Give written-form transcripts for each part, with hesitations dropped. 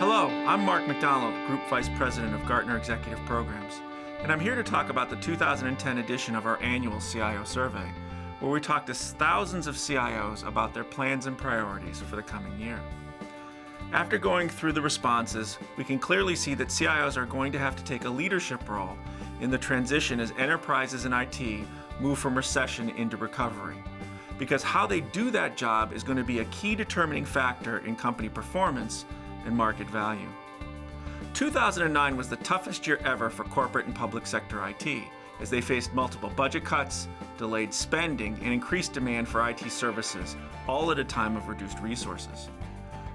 Hello, I'm Mark McDonald, Group Vice President of Gartner Executive Programs, and I'm here to talk about the 2010 edition of our annual CIO survey, where we talk to thousands of CIOs about their plans and priorities for the coming year. After going through the responses, we can clearly see that CIOs are going to have to take a leadership role in the transition as enterprises and IT move from recession into recovery, because how they do that job is going to be a key determining factor in company performance and market value. 2009 was the toughest year ever for corporate and public sector IT, as they faced multiple budget cuts, delayed spending, and increased demand for IT services, all at a time of reduced resources.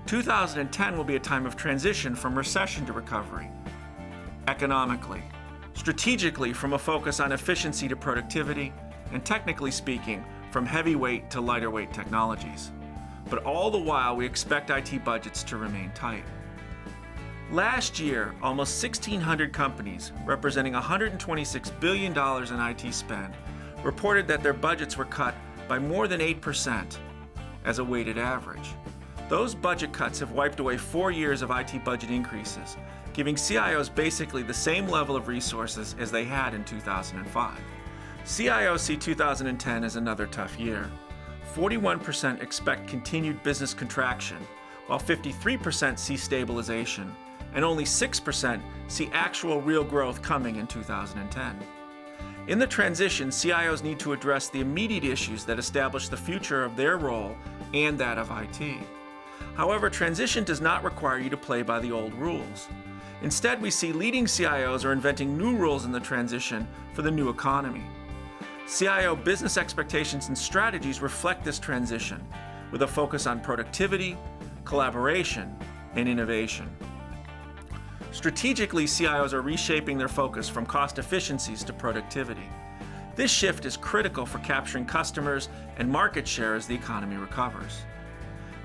2010 will be a time of transition from recession to recovery. Economically, strategically from a focus on efficiency to productivity, and technically speaking, from heavyweight to lighter weight technologies. But all the while, we expect IT budgets to remain tight. Last year, almost 1,600 companies, representing $126 billion in IT spend, reported that their budgets were cut by more than 8% as a weighted average. Those budget cuts have wiped away 4 years of IT budget increases, giving CIOs basically the same level of resources as they had in 2005. CIOs see 2010 as another tough year. 41% expect continued business contraction, while 53% see stabilization, and only 6% see actual real growth coming in 2010. In the transition, CIOs need to address the immediate issues that establish the future of their role and that of IT. However, transition does not require you to play by the old rules. Instead, we see leading CIOs are inventing new rules in the transition for the new economy. CIO business expectations and strategies reflect this transition, with a focus on productivity, collaboration, and innovation. Strategically, CIOs are reshaping their focus from cost efficiencies to productivity. This shift is critical for capturing customers and market share as the economy recovers.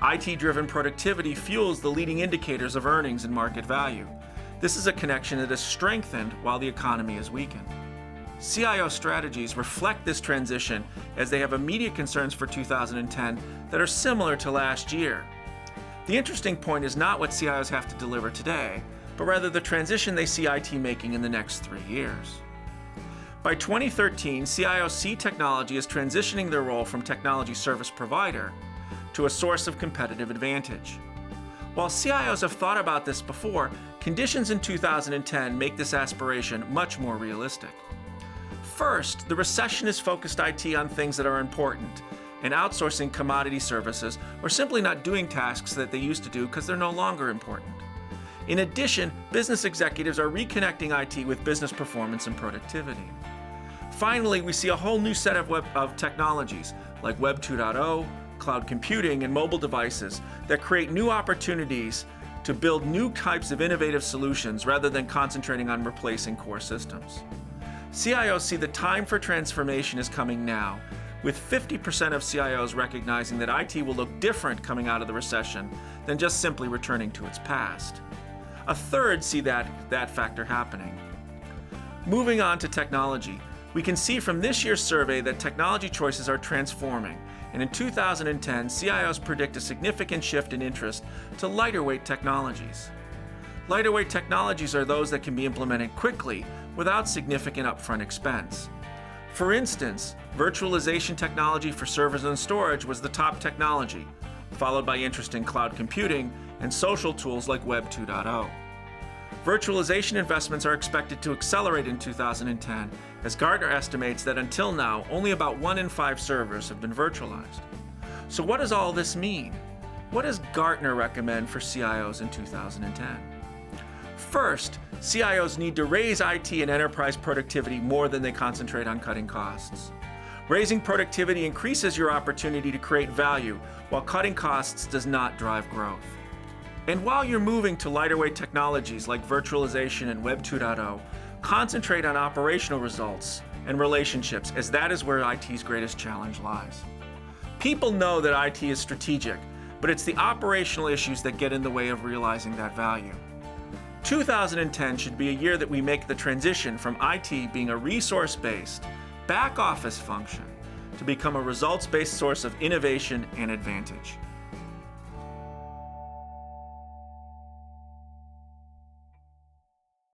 IT-driven productivity fuels the leading indicators of earnings and market value. This is a connection that is strengthened while the economy is weakened. CIO strategies reflect this transition as they have immediate concerns for 2010 that are similar to last year. The interesting point is not what CIOs have to deliver today, but rather the transition they see IT making in the next 3 years. By 2013, CIOs see technology as transitioning their role from technology service provider to a source of competitive advantage. While CIOs have thought about this before, conditions in 2010 make this aspiration much more realistic. First, the recession has focused IT on things that are important, and outsourcing commodity services or simply not doing tasks that they used to do because they're no longer important. In addition, business executives are reconnecting IT with business performance and productivity. Finally, we see a whole new set of technologies like Web 2.0, cloud computing, and mobile devices that create new opportunities to build new types of innovative solutions rather than concentrating on replacing core systems. CIOs see the time for transformation is coming now, with 50% of CIOs recognizing that IT will look different coming out of the recession than just simply returning to its past. A third see that factor happening. Moving on to technology, we can see from this year's survey that technology choices are transforming, and in 2010, CIOs predict a significant shift in interest to lighter weight technologies. Lighter weight technologies are those that can be implemented quickly without significant upfront expense. For instance, virtualization technology for servers and storage was the top technology, followed by interest in cloud computing and social tools like Web 2.0. Virtualization investments are expected to accelerate in 2010, as Gartner estimates that until now, only about 1 in 5 servers have been virtualized. So what does all this mean? What does Gartner recommend for CIOs in 2010? First, CIOs need to raise IT and enterprise productivity more than they concentrate on cutting costs. Raising productivity increases your opportunity to create value, while cutting costs does not drive growth. And while you're moving to lighter weight technologies like virtualization and Web 2.0, concentrate on operational results and relationships, as that is where IT's greatest challenge lies. People know that IT is strategic, but it's the operational issues that get in the way of realizing that value. 2010 should be a year that we make the transition from IT being a resource-based, back-office function to become a results-based source of innovation and advantage.